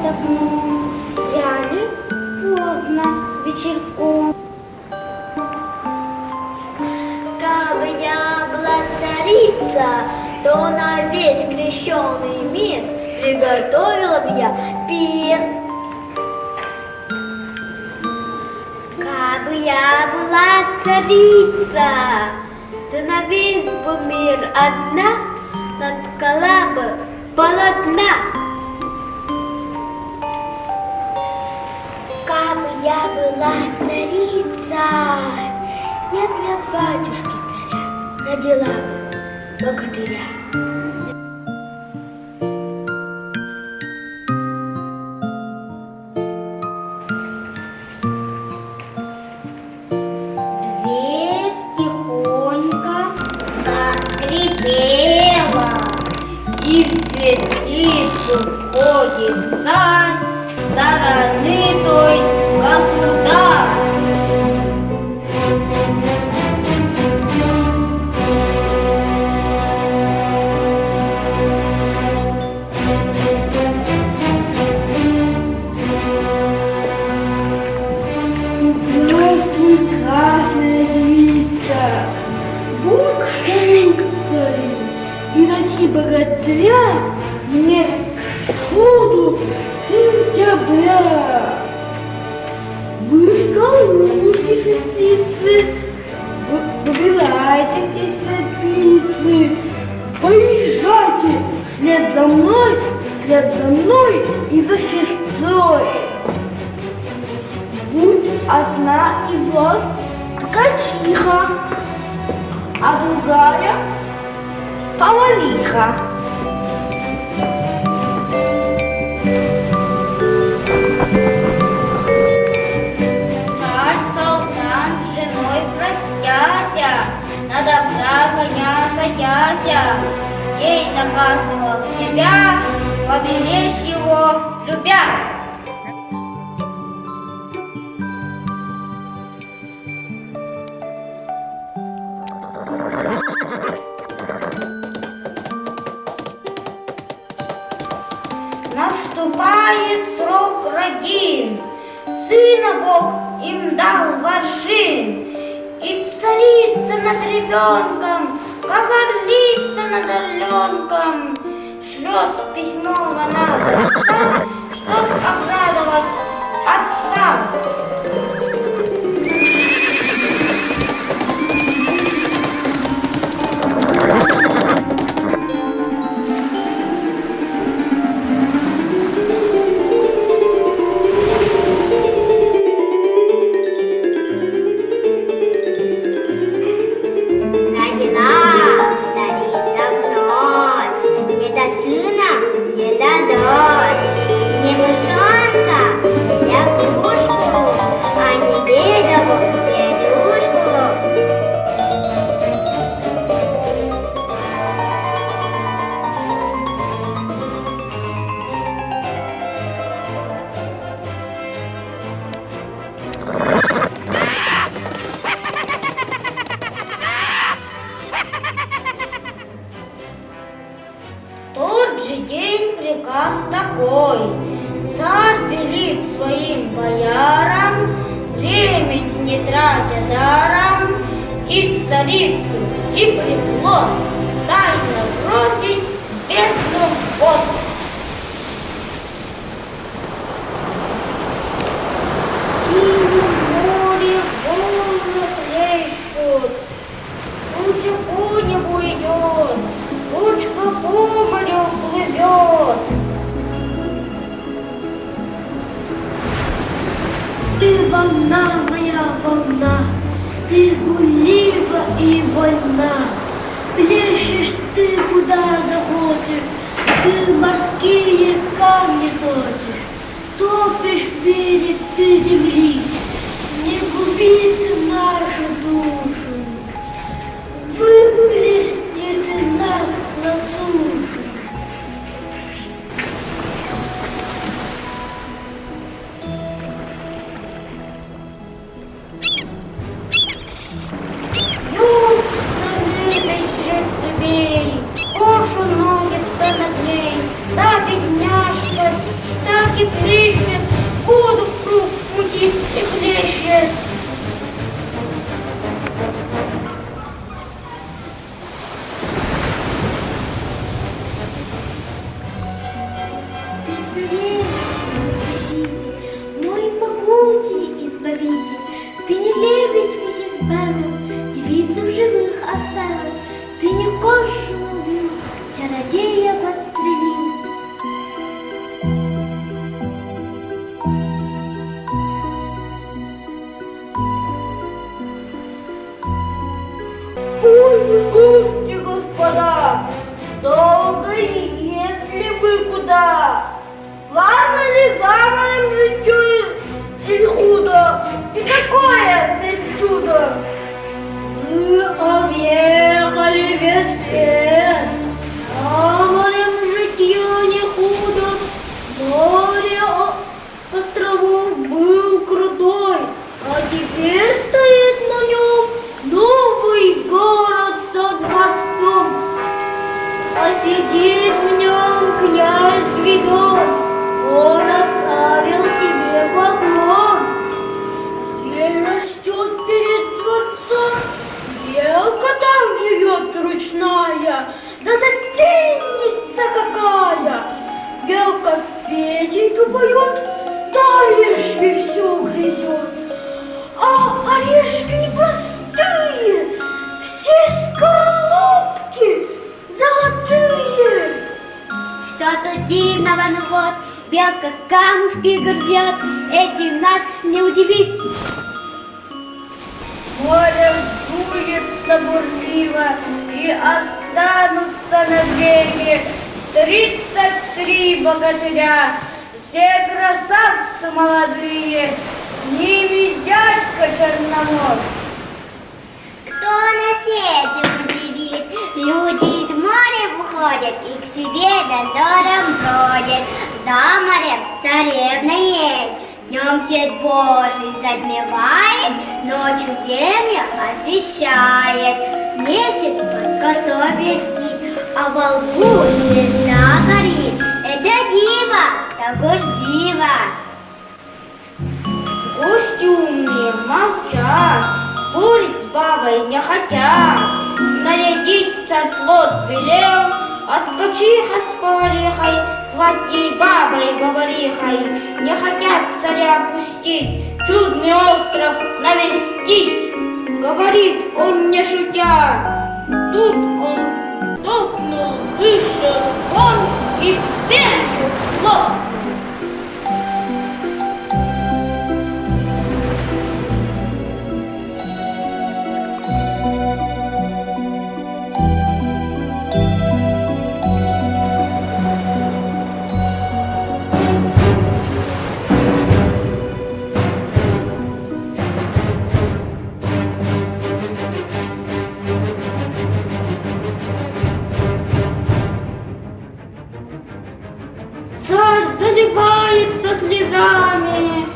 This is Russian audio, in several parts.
давно, пряли поздно вечерком. Кабы я была царица, то на весь крещеный мир приготовила бы я пир. Кабы я была царица, то на весь бы мир одна наткала бы полотна. Кабы я была царица, я для батюшки царя родила бы богатыря. Дверь тихонько заскрипела, и в светлицу входит царь стороны той государь. Здравствуй, красная девица! Бог царю царю, и роди богатыря мне к сходу сентября. Вы, голубушки, сестрицы, выбирайтесь из светлицы, поезжайте вслед за мной и за сестрой. Будь одна из вас ткачиха, а другая повариха. Царь-салтан с женой простяся, на добра коня садяся, ей наказывал себя поберечь его, любя. Наступает срок родин, сына Бог им дал в аршин, и царица над ребенком, как орлица над орленком, шлет с письмом она в отца, чтоб обрадовать отца. Приказ такой: царь велит своим боярам, времени не тратя даром, и царицу, и приплод тайно бросить без трубот. Море волны плещут, туча по небу идет, тучка по морю плывет. Ты волна, моя волна, ты гулива и больна, плещешь ты куда захочешь, ты морские камни точишь, топишь берег ты земли, не губи ты нашу душу, выплесни ты нас на сушу. Коршун носится над ней, та бедняжка, так и свете. Ты не лебедь, миссис Бэмил, девицу в живых оставил. Ты не коршун убил, чародея подстрелил. Ой, гости, господа, долго едли вы куда? Ладно ли заморем житью или худо? И какое здесь чудо? Мы объехали весь свет, а морем житье не худо. Море островов был крутой, а теперь стоит на нем новый город со дворцом. А сидит в нем князь Гвидон, он отправил тебе поклон. Ель растет перед дворцом, белка там живет ручная, да затейница какая! Белка песенку поет, да орешки все грызет. А орешки непростые, все скорлупки золотые. Что тут дивного, ну вот, белка камушки грызет, этим нас не удивись. Море дуется бурливо, и останутся на береге 33 богатыря, все красавцы молодые, с ними дядька Черномор. Кто на свете удивит, люди из моря выходят и к себе дозором бродят. За морем царевна есть, днем свет Божий задмевает, ночью землю освещает. Месяц под косой блестит, а во лбу звезда горит. Это диво, так уж диво. Гости умные молчат, спорить с бабой не хотят. Снарядить царь флот велел, откачиха с поварихой, звать ей бабой говорихой. Не хотят царя пустить, чудный остров навестить. Говорит он не шутя, тут он толкнул, вышел вон и дверью хлопнул. Царь заливается слезами,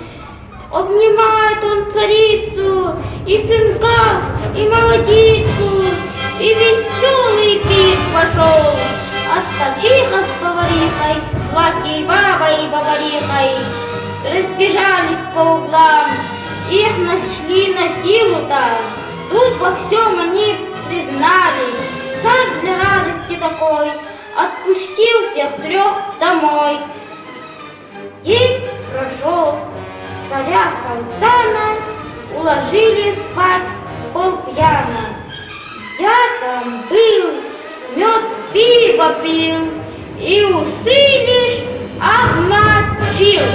обнимает он царицу, и сынка, и молодицу, и веселый пир пошел. Откачиха с поварихой, звать ей бабой и поварихой, разбежались по углам, их нашли на силу-то. Тут во всем они признались. Царь для радости такой отпустил всех трех домой. День прошел, царя Салтана уложили спать в полпьяна. Я там был, мед пиво пил и усы лишь обмочил.